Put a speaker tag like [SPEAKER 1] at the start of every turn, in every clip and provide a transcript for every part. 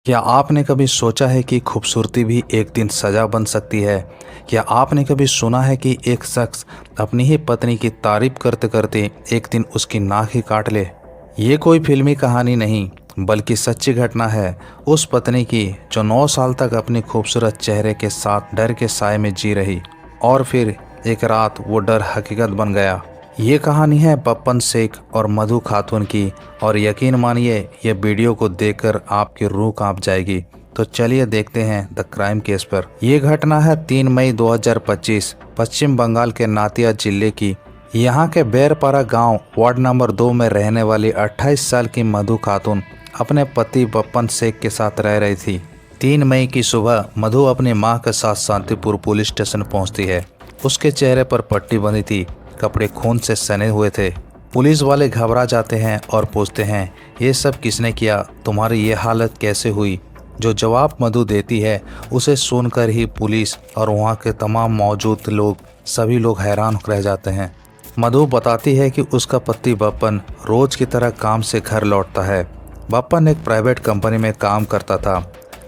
[SPEAKER 1] क्या आपने कभी सोचा है कि खूबसूरती भी एक दिन सजा बन सकती है? क्या आपने कभी सुना है कि एक शख्स अपनी ही पत्नी की तारीफ करते करते एक दिन उसकी नाक ही काट ले? ये कोई फिल्मी कहानी नहीं, बल्कि सच्ची घटना है उस पत्नी की जो 9 साल तक अपनी खूबसूरत चेहरे के साथ डर के साए में जी रही और फिर एक रात वो डर हकीकत बन गया। ये कहानी है बप्पन शेख और मधु खातून की, और यकीन मानिए ये वीडियो को देखकर आपकी रूह कांप जाएगी। तो चलिए देखते हैं द क्राइम केस पर। ये घटना है 3 मई 2025 पश्चिम बंगाल के नातिया जिले की। यहाँ के बेरपारा गांव वार्ड नंबर 2 में रहने वाली 28 साल की मधु खातून अपने पति बप्पन शेख के साथ रह रही थी। 3 मई की सुबह मधु अपनी मां के साथ शांतिपुर पुलिस स्टेशन पहुंचती है। उसके चेहरे पर पट्टी बंधी थी, कपड़े खून से सने हुए थे। पुलिस वाले घबरा जाते हैं और पूछते हैं, ये सब किसने किया, तुम्हारी ये हालत कैसे हुई? जो जवाब मधु देती है उसे सुनकर ही पुलिस और वहाँ के तमाम मौजूद लोग सभी लोग हैरान रह जाते हैं। मधु बताती है कि उसका पति बप्पन रोज की तरह काम से घर लौटता है। बप्पन एक प्राइवेट कंपनी में काम करता था।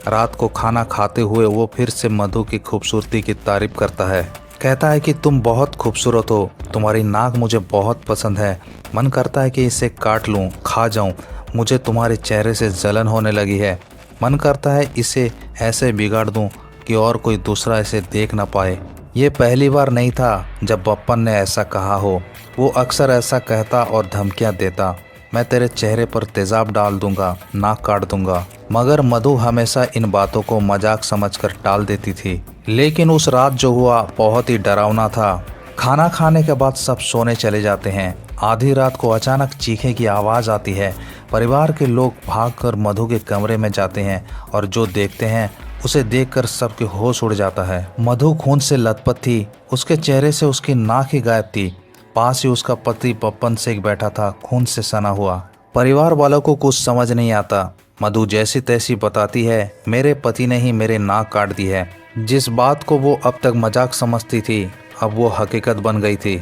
[SPEAKER 1] रात को खाना खाते हुए वो फिर से मधु की खूबसूरती की तारीफ करता है। कहता है कि तुम बहुत खूबसूरत हो, तुम्हारी नाक मुझे बहुत पसंद है, मन करता है कि इसे काट लूं, खा जाऊं, मुझे तुम्हारे चेहरे से जलन होने लगी है, मन करता है इसे ऐसे बिगाड़ दूं कि और कोई दूसरा इसे देख ना पाए। ये पहली बार नहीं था जब बप्पन ने ऐसा कहा हो। वो अक्सर ऐसा कहता और धमकियां देता, मैं तेरे चेहरे पर तेजाब डाल दूंगा, नाक काट दूंगा। मगर मधु हमेशा इन बातों को मजाक समझकर टाल देती थी। लेकिन उस रात जो हुआ बहुत ही डरावना था। खाना खाने के बाद सब सोने चले जाते हैं। आधी रात को अचानक चीखे की आवाज़ आती है। परिवार के लोग भागकर मधु के कमरे में जाते हैं और जो देखते हैं उसे देखकर सबके होश उड़ जाता है। मधु खून से लथपथ थी, उसके चेहरे से उसकी नाक ही गायब थी। पास ही उसका पति बप्पन शेख बैठा था, खून से सना हुआ। परिवार वालों को कुछ समझ नहीं आता। मधु जैसी तैसी बताती है, मेरे पति ने ही मेरे नाक काट दी है। जिस बात को वो अब तक मजाक समझती थी अब वो हकीकत बन गई थी।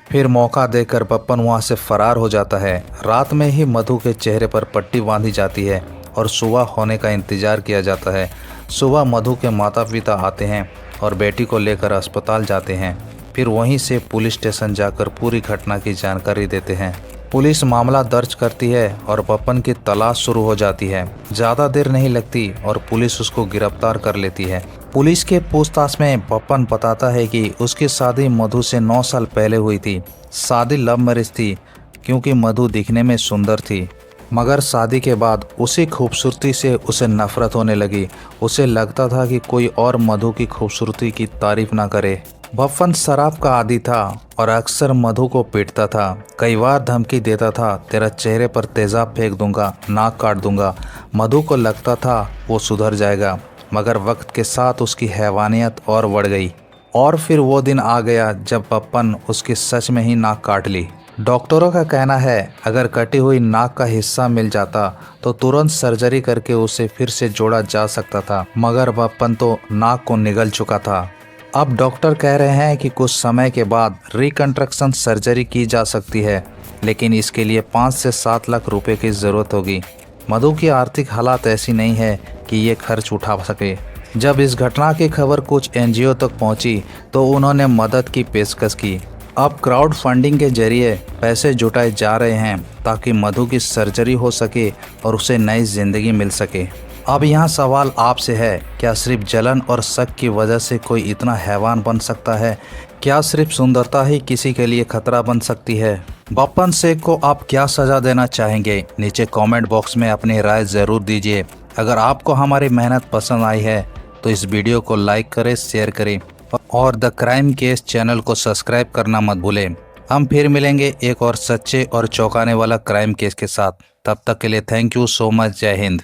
[SPEAKER 1] फिर मौका देकर बप्पन वहाँ से फरार हो जाता है। रात में ही मधु के चेहरे पर पट्टी बांधी जाती है और सुबह होने का इंतजार किया जाता है। सुबह मधु के माता पिता आते हैं और बेटी को लेकर अस्पताल जाते हैं। फिर वहीं से पुलिस स्टेशन जाकर पूरी घटना की जानकारी देते हैं। पुलिस मामला दर्ज करती है और बप्पन की तलाश शुरू हो जाती है। ज़्यादा देर नहीं लगती और पुलिस उसको गिरफ्तार कर लेती है। पुलिस के पूछताछ में बप्पन बताता है कि उसकी शादी मधु से 9 साल पहले हुई थी। शादी लव मैरिज थी क्योंकि मधु दिखने में सुंदर थी, मगर शादी के बाद उसी खूबसूरती से उसे नफरत होने लगी। उसे लगता था कि कोई और मधु की खूबसूरती की तारीफ ना करे। बप्पन शराब का आदी था और अक्सर मधु को पीटता था। कई बार धमकी देता था, तेरा चेहरे पर तेजाब फेंक दूंगा, नाक काट दूंगा। मधु को लगता था वो सुधर जाएगा, मगर वक्त के साथ उसकी हैवानियत और बढ़ गई। और फिर वो दिन आ गया जब बप्पन उसकी सच में ही नाक काट ली। डॉक्टरों का कहना है अगर कटी हुई नाक का हिस्सा मिल जाता तो तुरंत सर्जरी करके उसे फिर से जोड़ा जा सकता था, मगर बप्पन तो नाक को निगल चुका था। अब डॉक्टर कह रहे हैं कि कुछ समय के बाद रिकंस्ट्रक्शन सर्जरी की जा सकती है, लेकिन इसके लिए 5 से 7 लाख रुपए की ज़रूरत होगी। मधु की आर्थिक हालात ऐसी नहीं है कि ये खर्च उठा सके। जब इस घटना की खबर कुछ एनजीओ तक पहुंची तो उन्होंने मदद की पेशकश की। अब क्राउड फंडिंग के जरिए पैसे जुटाए जा रहे हैं ताकि मधु की सर्जरी हो सके और उसे नई जिंदगी मिल सके। अब यहाँ सवाल आपसे है, क्या सिर्फ जलन और शक की वजह से कोई इतना हैवान बन सकता है? क्या सिर्फ सुंदरता ही किसी के लिए खतरा बन सकती है? बप्पन शेख को आप क्या सज़ा देना चाहेंगे? नीचे कमेंट बॉक्स में अपनी राय ज़रूर दीजिए। अगर आपको हमारी मेहनत पसंद आई है तो इस वीडियो को लाइक करें, शेयर करें और द क्राइम केस चैनल को सब्सक्राइब करना मत भूलें। हम फिर मिलेंगे एक और सच्चे और चौंकाने वाला क्राइम केस के साथ। तब तक के लिए थैंक यू सो मच। जय हिंद।